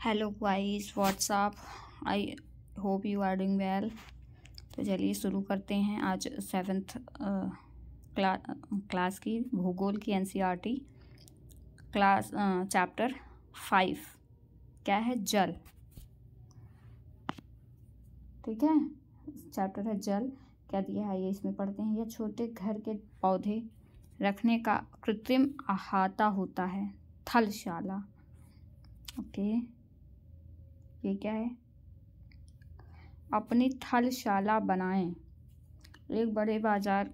Hello guys, what's up. I hope you are doing well. तो चलिए शुरू करते हैं आज 7th क्लास की भूगोल की एनसीईआरटी क्लास चैप्टर 5। क्या है? जल। ठीक है, चैप्टर है जल। क्या दिया है ये इसमें पढ़ते हैं। यह छोटे घर के पौधे रखने का कृत्रिम अहाता होता है, थलशाला। ओके, ये क्या है? अपनी थलशाला बनाएं। एक बड़े बाजार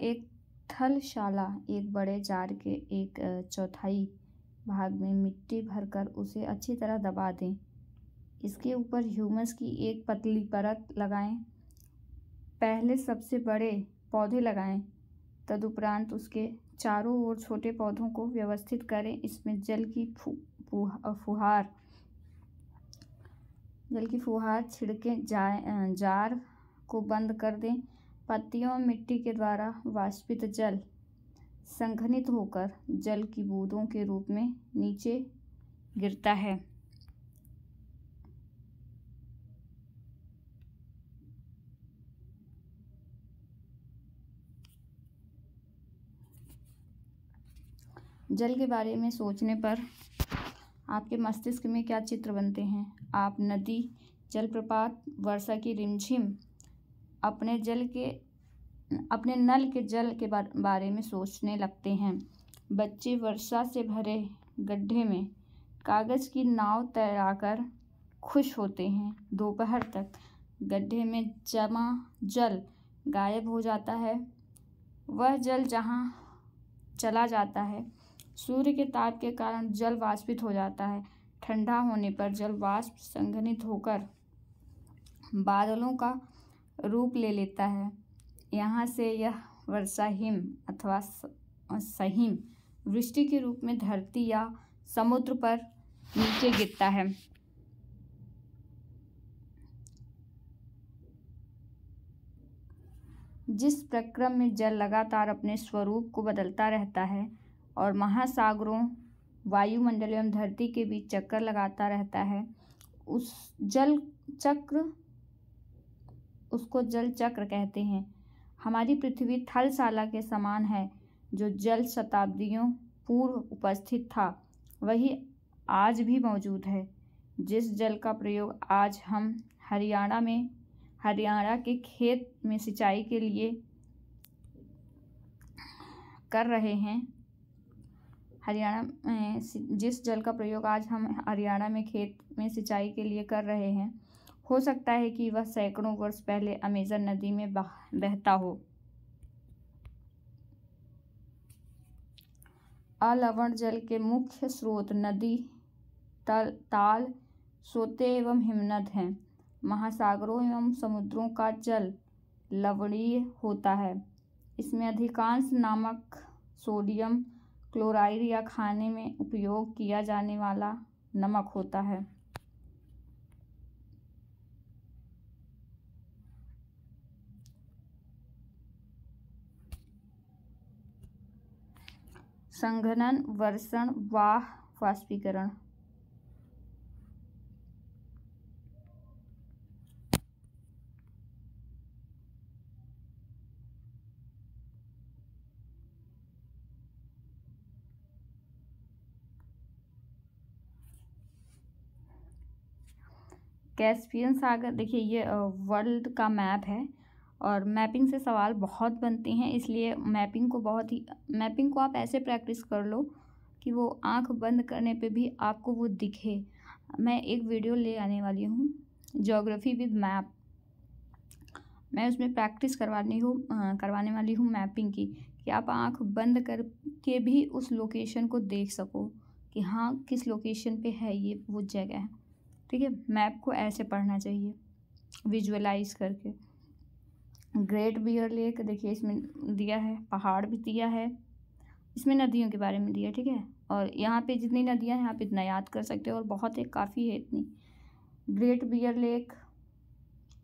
एक थलशाला एक बड़े जार के एक चौथाई भाग में मिट्टी भरकर उसे अच्छी तरह दबा दें। इसके ऊपर ह्यूमस की एक पतली परत लगाएं। पहले सबसे बड़े पौधे लगाएं, तदुपरांत उसके चारों ओर छोटे पौधों को व्यवस्थित करें। इसमें जल की फुहार छिड़के जार को बंद कर दें। पत्तियों मिट्टी के द्वारा वाष्पित जल संघनित होकर जल की बूंदों के रूप में नीचे गिरता है। जल के बारे में सोचने पर आपके मस्तिष्क में क्या चित्र बनते हैं? आप नदी, जलप्रपात, वर्षा की रिमझिम, अपने नल के जल के बारे में सोचने लगते हैं। बच्चे वर्षा से भरे गड्ढे में कागज़ की नाव तैराकर खुश होते हैं। दोपहर तक गड्ढे में जमा जल गायब हो जाता है। वह जल जहाँ चला जाता है, सूर्य के ताप के कारण जल वाष्पित हो जाता है। ठंडा होने पर जल वाष्प संघनित होकर बादलों का रूप ले लेता है। यहाँ से यह वर्षा हिम अथवा सहिम वृष्टि के रूप में धरती या समुद्र पर नीचे गिरता है। जिस प्रक्रम में जल लगातार अपने स्वरूप को बदलता रहता है और महासागरों, वायुमंडल एवं धरती के बीच चक्कर लगाता रहता है, उसको जल चक्र कहते हैं। हमारी पृथ्वी थलशाला के समान है। जो जल शताब्दियों पूर्व उपस्थित था, वही आज भी मौजूद है। जिस जल का प्रयोग आज हम हरियाणा के खेत में सिंचाई के लिए कर रहे हैं, जिस जल का प्रयोग आज हम हरियाणा में खेत में सिंचाई के लिए कर रहे हैं, हो सकता है कि वह सैकड़ों वर्ष पहले अमेज़न नदी में बहता हो। अलवण जल के मुख्य स्रोत नदी, ताल, सोते एवं हिमनद हैं। महासागरों एवं समुद्रों का जल लवणीय होता है। इसमें अधिकांश नमक, सोडियम क्लोराइड या खाने में उपयोग किया जाने वाला नमक होता है। संघनन, वर्षण, वाष्पीकरण। कैस्पियन सागर, देखिए ये वर्ल्ड का मैप है और मैपिंग से सवाल बहुत बनते हैं, इसलिए मैपिंग को आप ऐसे प्रैक्टिस कर लो कि वो आंख बंद करने पे भी आपको वो दिखे। मैं एक वीडियो ले आने वाली हूँ, ज्योग्राफी विद मैप। मैं उसमें प्रैक्टिस करवाने वाली हूँ मैपिंग की, कि आप आंख बंद करके भी उस लोकेशन को देख सको कि हाँ, किस लोकेशन पे है ये वो जगह है। ठीक है, मैप को ऐसे पढ़ना चाहिए विजुअलाइज करके। ग्रेट बियर लेक, देखिए इसमें दिया है, पहाड़ भी दिया है, इसमें नदियों के बारे में दिया है। ठीक है, और यहाँ पे जितनी नदियाँ हैं आप इतना याद कर सकते हो, और बहुत है, काफ़ी है इतनी। ग्रेट बियर लेक,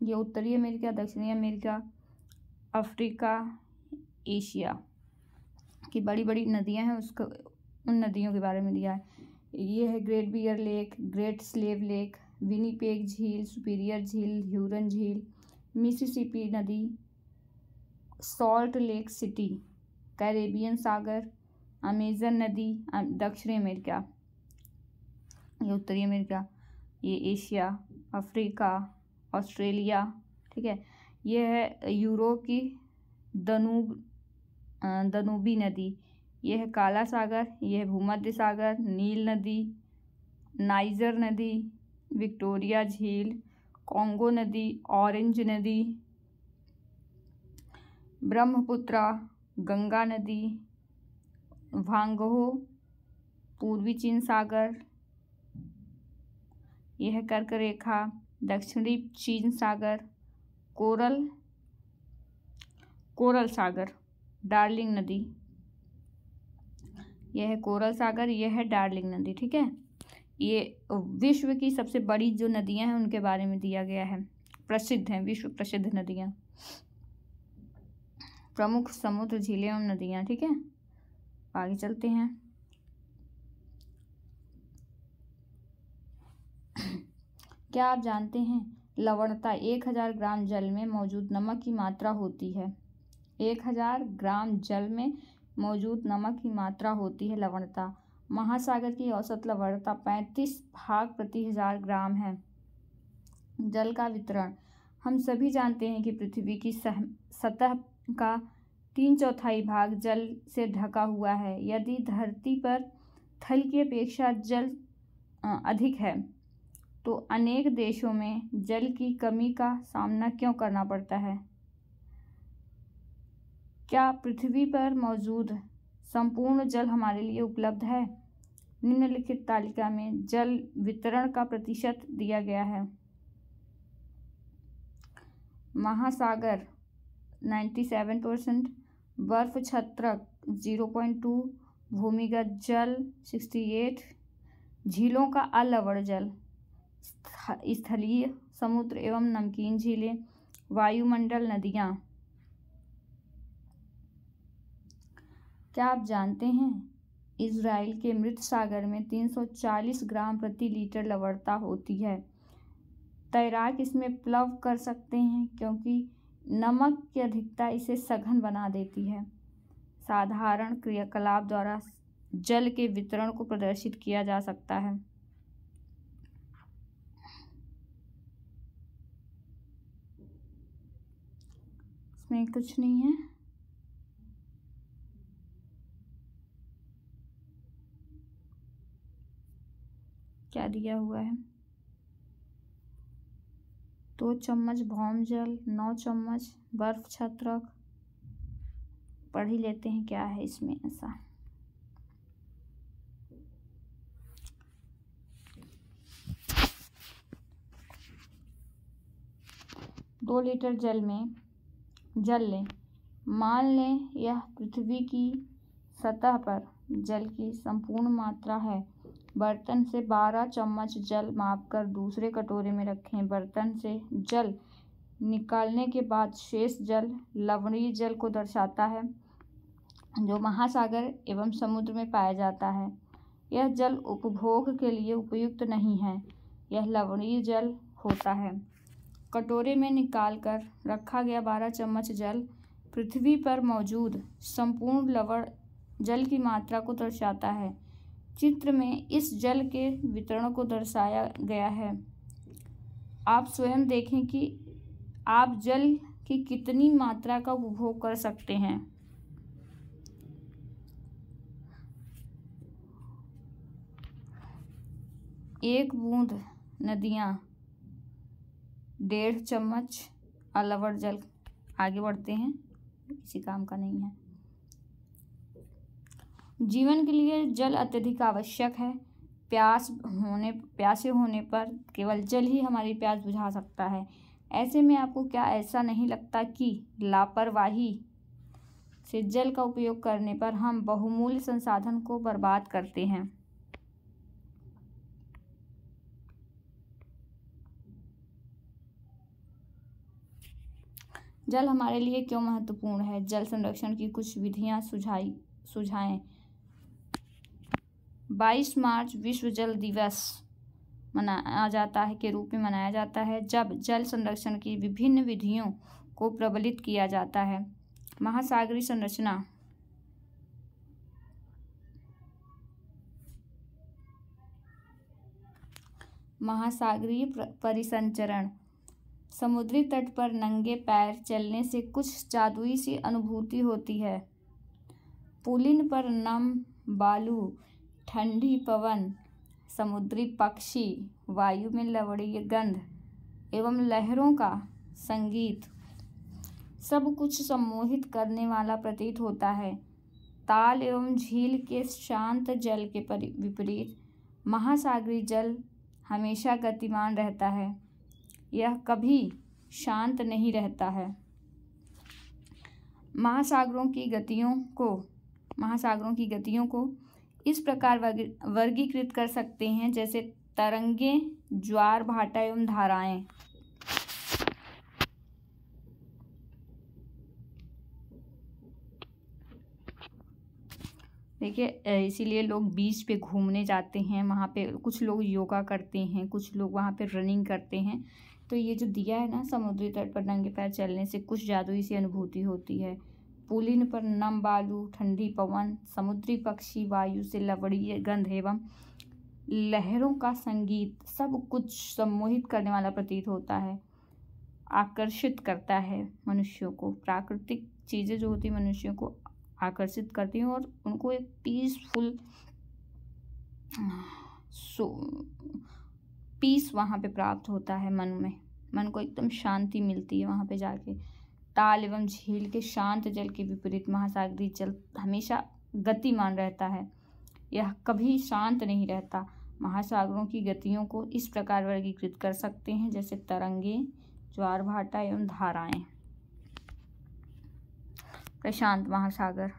ये उत्तरी अमेरिका, दक्षिणी अमेरिका, अफ्रीका, एशिया की बड़ी बड़ी नदियां हैं, उसको उन नदियों के बारे में दिया है। ये है Great Bear Lake, Great Slave Lake, Winnipeg झील, सुपीरियर झील, ह्यूरन झील, मिसिसिपी नदी, सॉल्ट लेक सिटी, कैरेबियन सागर, अमेजन नदी, दक्षिणी अमेरिका, ये उत्तरी अमेरिका, ये एशिया, अफ्रीका, ऑस्ट्रेलिया, ठीक है। ये है यूरोप की दनूबी नदी, ये है काला सागर, ये है भूमध्य सागर, नील नदी, नाइजर नदी, विक्टोरिया झील, कॉन्गो नदी, ऑरेंज नदी, ब्रह्मपुत्रा, गंगा नदी, वांगहो, पूर्वी चीन सागर, यह है कर्क रेखा, दक्षिणी चीन सागर, कोरल सागर, डार्लिंग नदी, यह है कोरल सागर, यह है डार्लिंग नदी, ठीक है। ये विश्व की सबसे बड़ी जो नदियां हैं उनके बारे में दिया गया है, प्रसिद्ध हैं, विश्व प्रसिद्ध नदियां, प्रमुख समुद्र, झीलें और नदियां, ठीक है। आगे चलते हैं। क्या आप जानते हैं लवणता 1000 ग्राम जल में मौजूद नमक की मात्रा होती है। 1000 ग्राम जल में मौजूद नमक की मात्रा होती है लवणता। महासागर की औसत लवणता 35 भाग प्रति 1000 ग्राम है। जल का वितरण, हम सभी जानते हैं कि पृथ्वी की सतह का 3/4 भाग जल से ढका हुआ है। यदि धरती पर थल की अपेक्षा जल अधिक है तो अनेक देशों में जल की कमी का सामना क्यों करना पड़ता है। क्या पृथ्वी पर मौजूद संपूर्ण जल हमारे लिए उपलब्ध है। निम्नलिखित तालिका में जल वितरण का प्रतिशत दिया गया है। महासागर 97%, बर्फ छत्रक 0.2, भूमिगत जल 68, झीलों का अलवण जल, स्थलीय समुद्र एवं नमकीन झीलें, वायुमंडल, नदियाँ। क्या आप जानते हैं इज़राइल के मृत सागर में 340 ग्राम प्रति लीटर लवणता होती है। तैराक इसमें प्लव कर सकते हैं क्योंकि नमक की अधिकता इसे सघन बना देती है। साधारण क्रियाकलाप द्वारा जल के वितरण को प्रदर्शित किया जा सकता है। इसमें कुछ नहीं है। क्या दिया हुआ है, 2 चम्मच भौम जल, 9 चम्मच बर्फ छत्रक। पढ़ ही लेते हैं क्या है इसमें ऐसा। दो लीटर जल लें। मान लें यह पृथ्वी की सतह पर जल की संपूर्ण मात्रा है। बर्तन से 12 चम्मच जल मापकर दूसरे कटोरे में रखें। बर्तन से जल निकालने के बाद शेष जल लवणीय जल को दर्शाता है जो महासागर एवं समुद्र में पाया जाता है। यह जल उपभोग के लिए उपयुक्त नहीं है, यह लवणीय जल होता है। कटोरे में निकालकर रखा गया 12 चम्मच जल पृथ्वी पर मौजूद संपूर्ण लवण जल की मात्रा को दर्शाता है। चित्र में इस जल के वितरण को दर्शाया गया है। आप स्वयं देखें कि आप जल की कितनी मात्रा का उपभोग कर सकते हैं। एक बूंद नदियाँ 1.5 चम्मच अलवण जल। आगे बढ़ते हैं, किसी काम का नहीं है। जीवन के लिए जल अत्यधिक आवश्यक है। प्यासे होने पर केवल जल ही हमारी प्यास बुझा सकता है। ऐसे में आपको क्या ऐसा नहीं लगता कि लापरवाही से जल का उपयोग करने पर हम बहुमूल्य संसाधन को बर्बाद करते हैं। जल हमारे लिए क्यों महत्वपूर्ण है? जल संरक्षण की कुछ विधियां सुझाएं। 22 मार्च विश्व जल दिवस मनाया जाता है के रूप में मनाया जाता है, जब जल संरक्षण की विभिन्न विधियों को प्रबलित किया जाता है। महासागरीय संरचना। महासागरीय परिसंचरण। समुद्री तट पर नंगे पैर चलने से कुछ जादुई सी अनुभूति होती है। पुलिन पर नम बालू, ठंडी पवन, समुद्री पक्षी, वायु में लवणीय गंध एवं लहरों का संगीत सब कुछ सम्मोहित करने वाला प्रतीत होता है। ताल एवं झील के शांत जल के विपरीत महासागरीय जल हमेशा गतिमान रहता है, यह कभी शांत नहीं रहता है। महासागरों की गतियों को इस प्रकार वर्गीकृत कर सकते हैं जैसे तरंगे, ज्वार भाटा एवं धाराएं। देखिए, इसीलिए लोग बीच पे घूमने जाते हैं, वहाँ पे कुछ लोग योगा करते हैं, कुछ लोग वहाँ पे रनिंग करते हैं। तो ये जो दिया है ना, समुद्री तट पर नंगे पैर चलने से कुछ जादुई सी अनुभूति होती है। पुलिन पर नम बालू, ठंडी पवन, समुद्री पक्षी, वायु से लवणीय गंध एवं लहरों का संगीत सब कुछ सम्मोहित करने वाला प्रतीत होता है, आकर्षित करता है मनुष्यों को। प्राकृतिक चीज़ें जो होती हैं मनुष्यों को आकर्षित करती हैं और उनको एक पीस वहाँ पे प्राप्त होता है। मन को एकदम शांति मिलती है वहाँ पे जाके। ताल एवं झील के शांत जल के विपरीत महासागरीय जल हमेशा गतिमान रहता है, यह कभी शांत नहीं रहता। महासागरों की गतियों को इस प्रकार वर्गीकृत कर सकते हैं जैसे तरंगे, ज्वार भाटा एवं धाराएं। प्रशांत महासागर।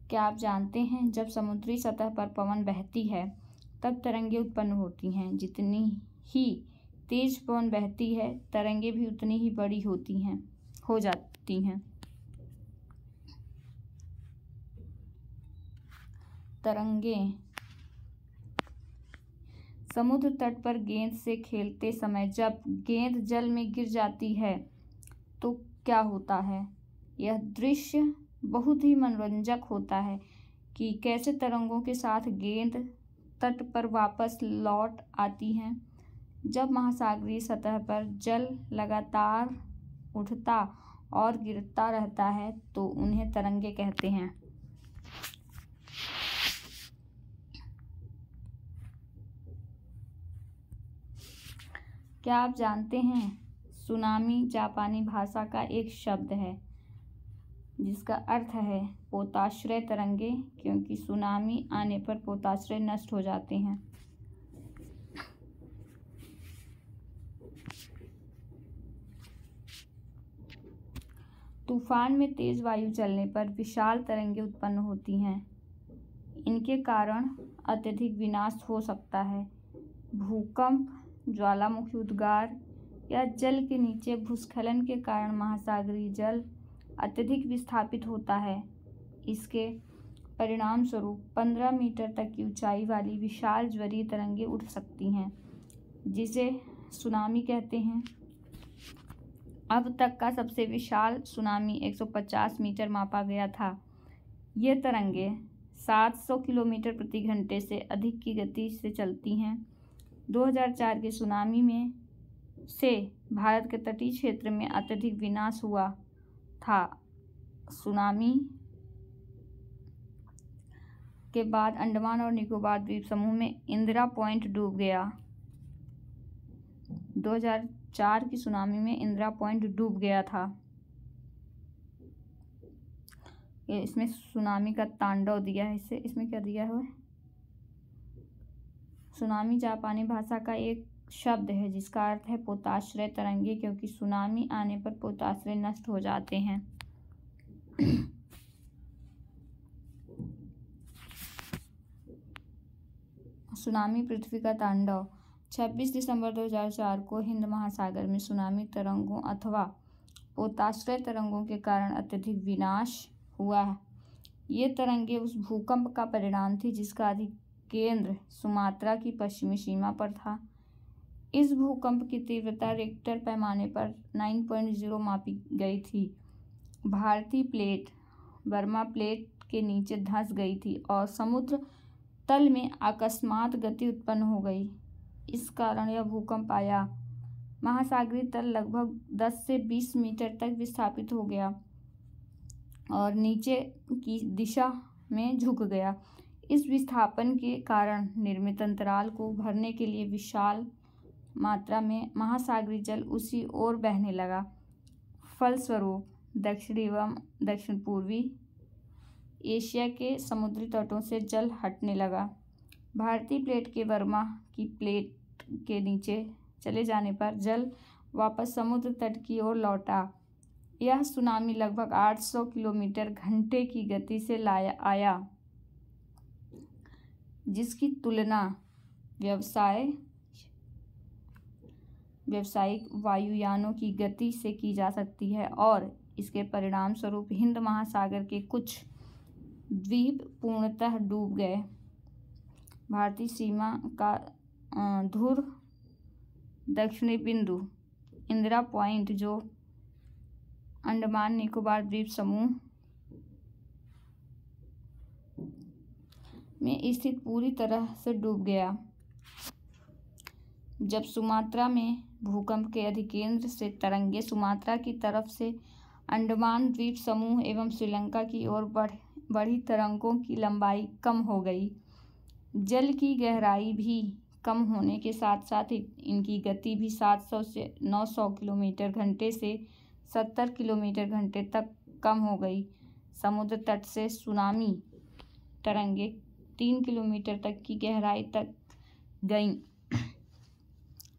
क्या आप जानते हैं, जब समुद्री सतह पर पवन बहती है तब तरंगे उत्पन्न होती हैं। जितनी ही तेज पवन बहती है, तरंगे भी उतनी ही बड़ी हो जाती हैं। तरंगे। समुद्र तट पर गेंद से खेलते समय जब गेंद जल में गिर जाती है तो क्या होता है? यह दृश्य बहुत ही मनोरंजक होता है कि कैसे तरंगों के साथ गेंद तट पर वापस लौट आती हैं। जब महासागरीय सतह पर जल लगातार उठता और गिरता रहता है तो उन्हें तरंगे कहते हैं। क्या आप जानते हैं, सुनामी जापानी भाषा का एक शब्द है जिसका अर्थ है पोताश्रय तरंगे, क्योंकि सुनामी आने पर पोताश्रय नष्ट हो जाते हैं। तूफान में तेज वायु चलने पर विशाल तरंगे उत्पन्न होती हैं। इनके कारण अत्यधिक विनाश हो सकता है। भूकंप, ज्वालामुखी उद्गार या जल के नीचे भूस्खलन के कारण महासागरीय जल अत्यधिक विस्थापित होता है। इसके परिणाम स्वरूप 15 मीटर तक की ऊंचाई वाली विशाल ज्वरीय तरंगे उठ सकती हैं, जिसे सुनामी कहते हैं। अब तक का सबसे विशाल सुनामी 150 मीटर मापा गया था। ये तरंगे 700 किलोमीटर प्रति घंटे से अधिक की गति से चलती हैं। 2004 के सुनामी में से भारत के तटीय क्षेत्र में अत्यधिक विनाश हुआ था। सुनामी के बाद अंडमान और निकोबार द्वीप समूह में इंदिरा पॉइंट डूब गया। 2004 की सुनामी में इंदिरा पॉइंट डूब गया था। इसमें सुनामी का तांडव दिया है। इसमें क्या दिया है? सुनामी जापानी भाषा का एक शब्द है जिसका अर्थ है पोताश्रय तरंगे, क्योंकि सुनामी आने पर पोताश्रय नष्ट हो जाते हैं। सुनामी पृथ्वी का तांडव। 26 दिसंबर 2004 को हिंद महासागर में सुनामी तरंगों अथवा पोताश्रय तरंगों के कारण अत्यधिक विनाश हुआ है। ये तरंगे उस भूकंप का परिणाम थी जिसका अधिकेंद्र सुमात्रा की पश्चिमी सीमा पर था। इस भूकंप की तीव्रता रिक्टर पैमाने पर 9.0 मापी गई थी। भारतीय प्लेट बर्मा प्लेट के नीचे धंस गई थी और समुद्र तल में अकस्मात गति उत्पन्न हो गई। इस कारण यह भूकंप आया। महासागरीय तल लगभग 10 से 20 मीटर तक विस्थापित हो गया और नीचे की दिशा में झुक गया। इस विस्थापन के कारण निर्मित अंतराल को भरने के लिए विशाल मात्रा में महासागरीय जल उसी ओर बहने लगा। फलस्वरूप दक्षिणी एवं दक्षिण पूर्वी एशिया के समुद्री तटों से जल हटने लगा। भारतीय प्लेट के बर्मा की प्लेट के नीचे चले जाने पर जल वापस समुद्र तट की ओर लौटा। यह सुनामी लगभग 800 किलोमीटर घंटे की गति से आया, जिसकी तुलना व्यावसायिक वायुयानों की गति से की जा सकती है और इसके परिणाम स्वरूप हिंद महासागर के कुछ द्वीप पूर्णतः डूब गए। भारतीय सीमा का धुर दक्षिणी बिंदु इंदिरा पॉइंट, जो अंडमान निकोबार द्वीप समूह में स्थित, पूरी तरह से डूब गया। जब सुमात्रा में भूकंप के अधिकेंद्र से तरंगे सुमात्रा की तरफ से अंडमान द्वीप समूह एवं श्रीलंका की ओर बढ़ी, तरंगों की लंबाई कम हो गई। जल की गहराई भी कम होने के साथ साथ इनकी गति भी 700 से 900 किलोमीटर घंटे से 70 किलोमीटर घंटे तक कम हो गई। समुद्र तट से सुनामी तरंगे 3 किलोमीटर तक की गहराई तक गईं,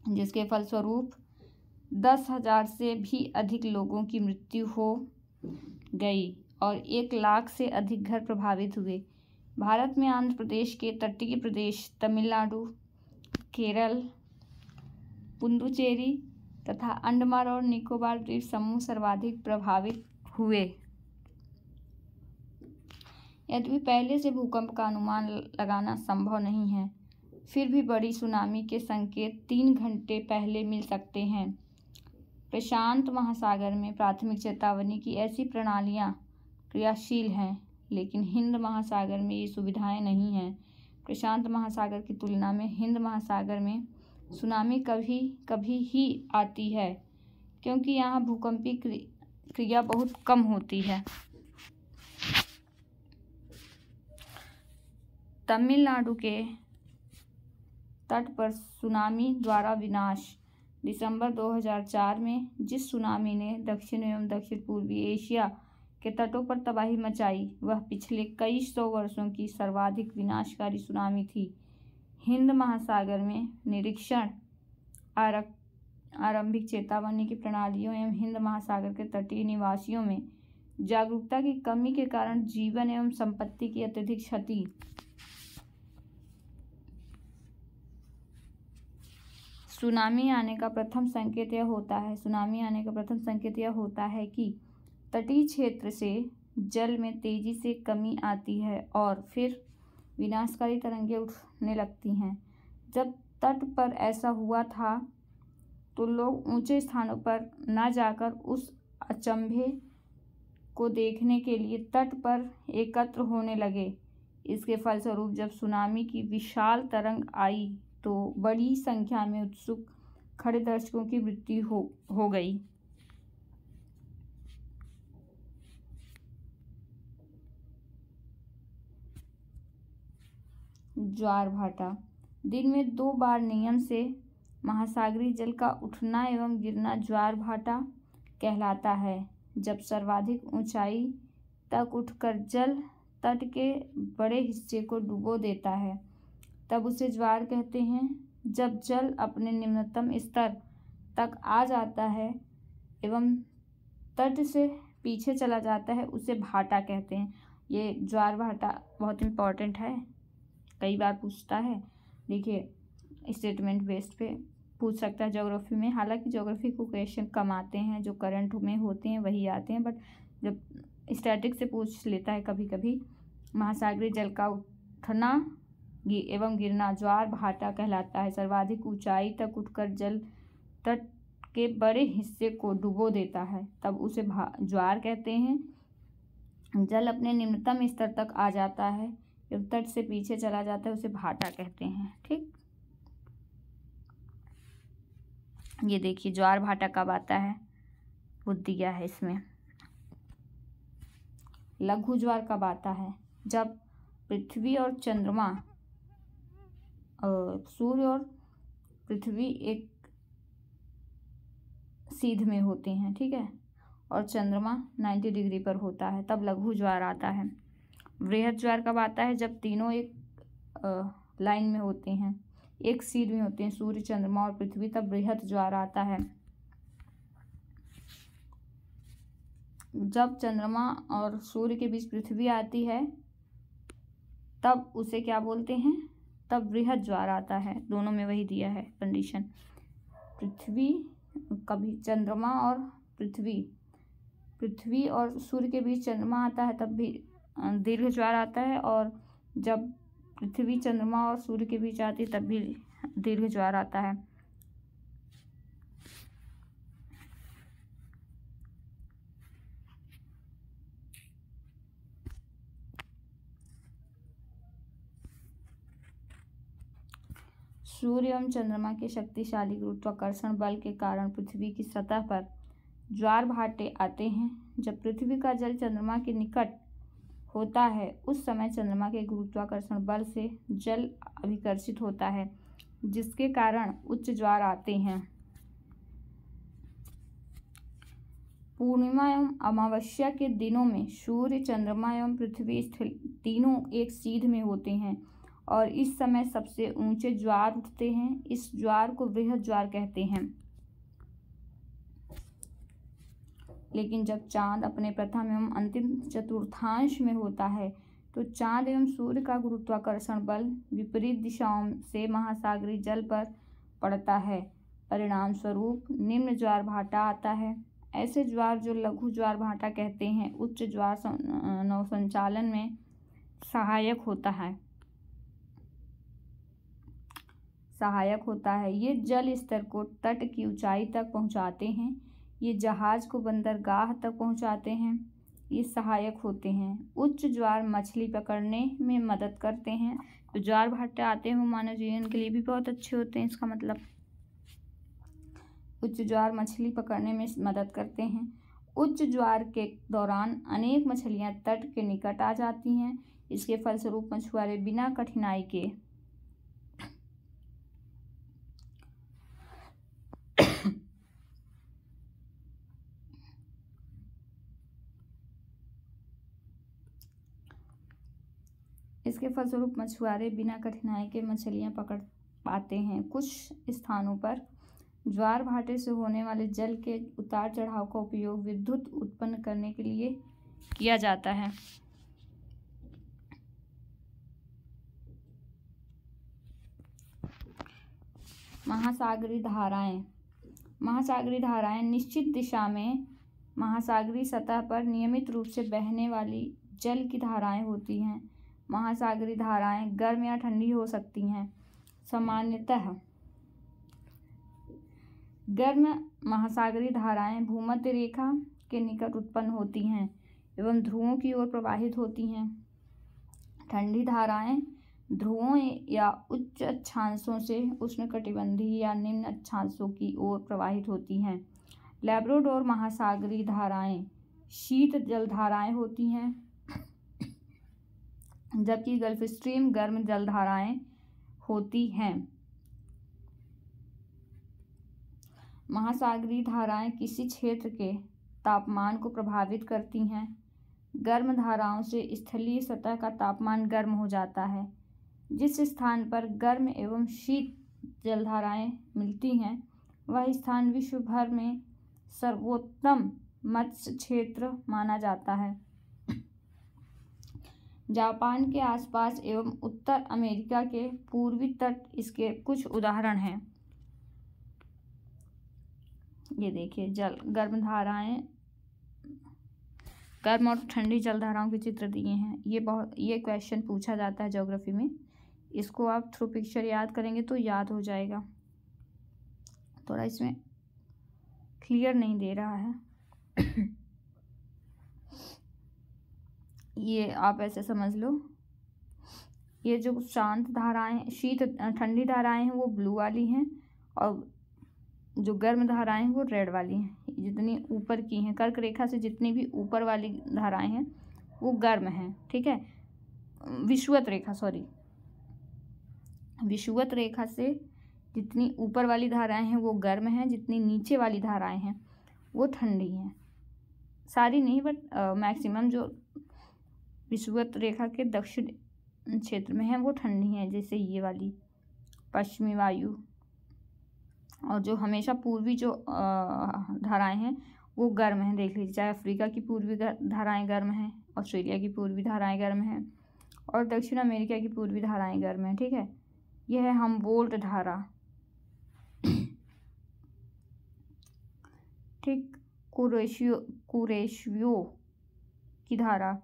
जिसके फलस्वरूप 10,000 से भी अधिक लोगों की मृत्यु हो गई और 1 लाख से अधिक घर प्रभावित हुए। भारत में आंध्र प्रदेश के तटीय प्रदेश, तमिलनाडु, केरल, पुडुचेरी तथा अंडमान और निकोबार द्वीप समूह सर्वाधिक प्रभावित हुए। यद्यपि पहले से भूकंप का अनुमान लगाना संभव नहीं है, फिर भी बड़ी सुनामी के संकेत 3 घंटे पहले मिल सकते हैं। प्रशांत महासागर में प्राथमिक चेतावनी की ऐसी प्रणालियां क्रियाशील हैं, लेकिन हिंद महासागर में ये सुविधाएं नहीं हैं। प्रशांत महासागर की तुलना में हिंद महासागर में सुनामी कभी कभी ही आती है, क्योंकि यहाँ भूकंपीय क्रिया बहुत कम होती है। तमिलनाडु के तट पर सुनामी द्वारा विनाश। दिसंबर 2004 में जिस सुनामी ने दक्षिण एवं दक्षिण पूर्वी एशिया के तटों पर तबाही मचाई, वह पिछले कई 100 वर्षों की सर्वाधिक विनाशकारी सुनामी थी। हिंद महासागर में निरीक्षण, आरंभिक चेतावनी की प्रणालियों एवं हिंद महासागर के तटीय निवासियों में जागरूकता की कमी के कारण जीवन एवं संपत्ति की अत्यधिक क्षति। सुनामी आने का प्रथम संकेत यह होता है कि तटीय क्षेत्र से जल में तेजी से कमी आती है और फिर विनाशकारी तरंगें उठने लगती हैं। जब तट पर ऐसा हुआ था तो लोग ऊंचे स्थानों पर न जाकर उस अचंभे को देखने के लिए तट पर एकत्र होने लगे। इसके फलस्वरूप जब सुनामी की विशाल तरंग आई तो बड़ी संख्या में उत्सुक खड़े दर्शकों की मृत्यु हो गई। ज्वार भाटा। दिन में 2 बार नियम से महासागरीय जल का उठना एवं गिरना ज्वार भाटा कहलाता है। जब सर्वाधिक ऊंचाई तक उठकर जल तट के बड़े हिस्से को डुबो देता है, तब उसे ज्वार कहते हैं। जब जल अपने निम्नतम स्तर तक आ जाता है एवं तट से पीछे चला जाता है, उसे भाटा कहते हैं। ये ज्वार भाटा बहुत इम्पोर्टेंट है, कई बार पूछता है। देखिए, स्टेटमेंट बेस्ड पे पूछ सकता है ज्योग्राफी में। हालांकि ज्योग्राफी को क्वेश्चन कम आते हैं, जो करंट में होते हैं वही आते हैं, बट जब स्टैटिक से पूछ लेता है कभी कभी। महासागरीय जल का उठना एवं गिरना ज्वार भाटा कहलाता है। सर्वाधिक ऊंचाई तक उठकर जल तट के बड़े हिस्से को डुबो देता है, तब उसे ज्वार कहते हैं। जल अपने निम्नतम स्तर तक आ जाता है, जब तट से पीछे चला जाता है उसे भाटा कहते हैं। ठीक, ये देखिए ज्वार भाटा कब आता है, वो दिया है इसमें। लघु ज्वार कब आता है, जब पृथ्वी और चंद्रमा, सूर्य और पृथ्वी एक सीध में होते हैं, ठीक है, और चंद्रमा 90 डिग्री पर होता है, तब लघु ज्वार आता है। वृहद ज्वार कब आता है, जब तीनों एक लाइन में होते हैं, एक सीध में होते हैं, सूर्य चंद्रमा और पृथ्वी, तब वृहद ज्वार आता है। जब चंद्रमा और सूर्य के बीच पृथ्वी आती है तब उसे क्या बोलते हैं, तब वृहद ज्वार आता है। दोनों में वही दिया है कंडीशन। पृथ्वी कभी चंद्रमा और पृथ्वी और सूर्य के बीच चंद्रमा आता है तब भी दीर्घ ज्वार आता है, और जब पृथ्वी चंद्रमा और सूर्य के बीच आती है तब भी दीर्घ ज्वार आता है। सूर्य एवं चंद्रमा के शक्तिशाली गुरुत्वाकर्षण बल के कारण पृथ्वी की सतह पर ज्वार भाटे आते हैं। जब पृथ्वी का जल चंद्रमा के निकट होता है उस समय चंद्रमा के गुरुत्वाकर्षण बल से जल अभिकर्षित होता है, जिसके कारण उच्च ज्वार आते हैं। पूर्णिमा एवं अमावस्या के दिनों में सूर्य, चंद्रमा एवं पृथ्वी तीनों एक सीध में होते हैं और इस समय सबसे ऊंचे ज्वार उठते हैं। इस ज्वार को वृहद ज्वार कहते हैं। लेकिन जब चांद अपने प्रथम एवं अंतिम चतुर्थांश में होता है तो चांद एवं सूर्य का गुरुत्वाकर्षण बल विपरीत दिशाओं से महासागरीय जल पर पड़ता है। परिणाम स्वरूप निम्न ज्वार भाटा आता है। ऐसे ज्वार जो लघु ज्वार भाटा कहते हैं, उच्च ज्वार नौसंचालन में सहायक होता है। ये जल स्तर को तट की ऊंचाई तक पहुंचाते हैं। ये जहाज को बंदरगाह तक पहुंचाते हैं। ये सहायक होते हैं। उच्च ज्वार मछली पकड़ने में मदद करते हैं। तो ज्वार भाटे आते हैं वो मानव जीवन के लिए भी बहुत अच्छे होते हैं। इसका मतलब उच्च ज्वार मछली पकड़ने में मदद करते हैं। उच्च ज्वार के दौरान अनेक मछलियां तट के निकट आ जाती हैं। इसके फलस्वरूप मछुआरे बिना कठिनाई के मछलियां पकड़ पाते हैं। कुछ स्थानों पर ज्वार भाटे से होने वाले जल के उतार चढ़ाव का उपयोग विद्युत उत्पन्न करने के लिए किया जाता है। महासागरीय धाराएं निश्चित दिशा में महासागरीय सतह पर नियमित रूप से बहने वाली जल की धाराएं होती हैं। महासागरीय धाराएं गर्म या ठंडी हो सकती हैं। सामान्यतः गर्म महासागरीय धाराएं भूमध्य रेखा के निकट उत्पन्न होती हैं एवं ध्रुवों की ओर प्रवाहित होती हैं। ठंडी धाराएं ध्रुवों या उच्च अक्षांशों से उष्णकटिबंधीय या निम्न अक्षांशों की ओर प्रवाहित होती हैं। लैब्राडोर महासागरीय धाराएं शीत जलधाराएं होती हैं, जबकि गल्फ स्ट्रीम गर्म जलधाराएं होती हैं। महासागरीय धाराएं किसी क्षेत्र के तापमान को प्रभावित करती हैं। गर्म धाराओं से स्थलीय सतह का तापमान गर्म हो जाता है। जिस स्थान पर गर्म एवं शीत जलधाराएं मिलती हैं वह स्थान विश्व भर में सर्वोत्तम मत्स्य क्षेत्र माना जाता है। जापान के आसपास एवं उत्तर अमेरिका के पूर्वी तट इसके कुछ उदाहरण हैं। ये देखिए, जल गर्म धाराएं, गर्म और ठंडी जल धाराओं के चित्र दिए हैं। ये क्वेश्चन पूछा जाता है ज्योग्राफी में। इसको आप थ्रू पिक्चर याद करेंगे तो याद हो जाएगा। थोड़ा इसमें क्लियर नहीं दे रहा है। ये आप ऐसे समझ लो, ये जो शांत धाराएं, शीत ठंडी धाराएं हैं वो ब्लू वाली हैं, और जो गर्म धाराएं हैं वो रेड वाली हैं। जितनी ऊपर की हैं, कर्क रेखा से जितनी भी ऊपर वाली धाराएं हैं वो गर्म हैं, ठीक है। विषुवत रेखा से जितनी ऊपर वाली धाराएं हैं वो गर्म हैं, जितनी नीचे वाली धाराएं हैं वो ठंडी हैं। सारी नहीं, बट मैक्सिमम जो विषुवत रेखा के दक्षिण क्षेत्र में है वो ठंडी हैं, जैसे ये वाली पश्चिमी वायु। और जो हमेशा पूर्वी जो धाराएं हैं वो गर्म हैं। देख लीजिए, चाहे अफ्रीका की पूर्वी धाराएं गर्म हैं, ऑस्ट्रेलिया की पूर्वी धाराएं गर्म हैं, और दक्षिण अमेरिका की पूर्वी धाराएं गर्म हैं, ठीक है। यह है हम्बोल्ट धारा, ठीक। कुरेशियो की धारा,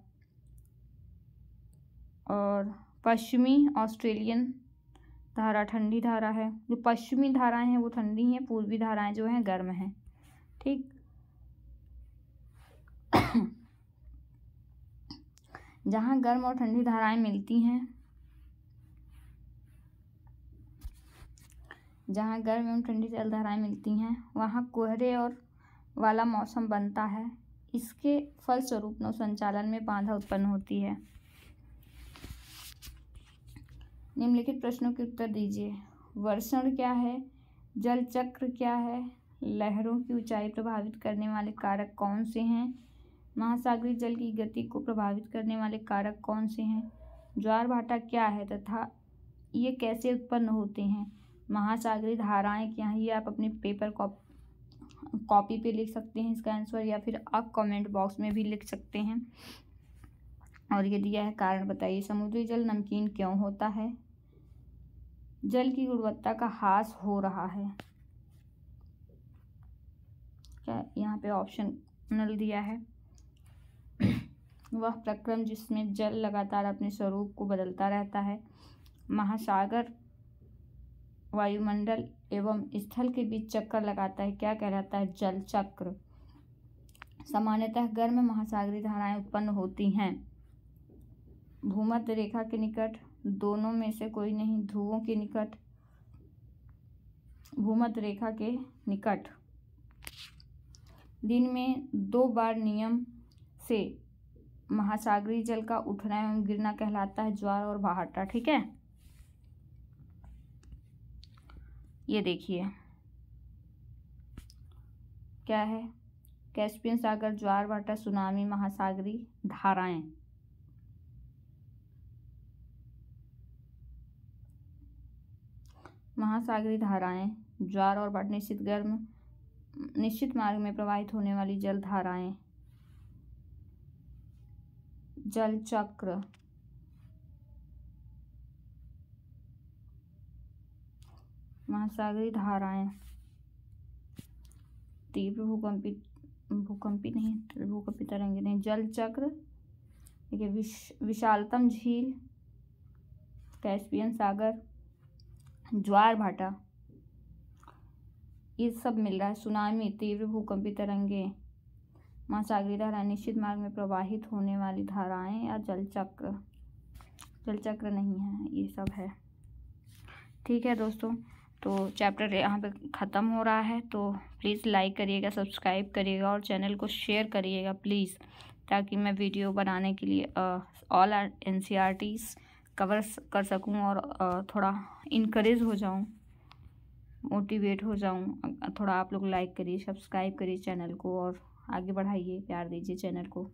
और पश्चिमी ऑस्ट्रेलियन धारा ठंडी धारा है। जो पश्चिमी धाराएं हैं वो ठंडी हैं, पूर्वी धाराएं जो हैं गर्म हैं, ठीक। जहाँ गर्म और ठंडी धाराएं मिलती हैं, जहाँ गर्म एवं ठंडी जल धाराएं मिलती हैं वहाँ कोहरे और वाला मौसम बनता है। इसके फलस्वरूप नौ संचालन में बाधा उत्पन्न होती है। निम्नलिखित प्रश्नों के उत्तर दीजिए। वर्षण क्या है? जल चक्र क्या है? लहरों की ऊंचाई प्रभावित करने वाले कारक कौन से हैं? महासागरीय जल की गति को प्रभावित करने वाले कारक कौन से हैं? ज्वार भाटा क्या है तथा ये कैसे उत्पन्न होते हैं? महासागरीय धाराएं क्या हैं? ये आप अपने पेपर कॉपी पे लिख सकते हैं इसका आंसर, या फिर आप कमेंट बॉक्स में भी लिख सकते हैं। और ये दिया है कारण बताइए। समुद्री जल नमकीन क्यों होता है? जल की गुणवत्ता का ह्रास हो रहा है। क्या यहाँ पे ऑप्शन नल दिया है? वह प्रक्रम जिसमें जल लगातार अपने स्वरूप को बदलता रहता है। महासागर वायुमंडल एवं स्थल के बीच चक्कर लगाता है, क्या कहलाता है? जल चक्र। सामान्यतः गर्म महासागरीय धाराएं उत्पन्न होती हैं भूमध्य रेखा के निकट, दोनों में से कोई नहीं, ध्रुवों के निकट, भूमध्य रेखा के निकट। दिन में 2 बार नियम से महासागरीय जल का उठना एवं गिरना कहलाता है ज्वार और भाटा, ठीक है। ये देखिए क्या है? कैस्पियन सागर, ज्वार भाटा, सुनामी, महासागरीय धाराएं। महासागरीय धाराएं, ज्वार और भाटा निश्चित मार्ग में प्रवाहित होने वाली जल धाराएं। जल चक्र, महासागरीय धाराएं, तीव्र भूकंपी तरंगे नहीं। जल चक्र, देखिए विशालतम झील, कैस्पियन सागर, ज्वार भाटा, ये सब मिल रहा है। सुनामी, तीव्र भूकंपी तरंगे, महासागरीय धाराएं, निश्चित मार्ग में प्रवाहित होने वाली धाराएं, या जल चक्र नहीं है, ये सब है, ठीक है दोस्तों। तो चैप्टर यहाँ पे ख़त्म हो रहा है। तो प्लीज़ लाइक करिएगा, सब्सक्राइब करिएगा और चैनल को शेयर करिएगा प्लीज़, ताकि मैं वीडियो बनाने के लिए ऑल NCERTs कवर कर सकूँ और थोड़ा इनकरेज हो जाऊँ, मोटिवेट हो जाऊँ। थोड़ा आप लोग लाइक करिए, सब्सक्राइब करिए चैनल को और आगे बढ़ाइए, प्यार दीजिए चैनल को।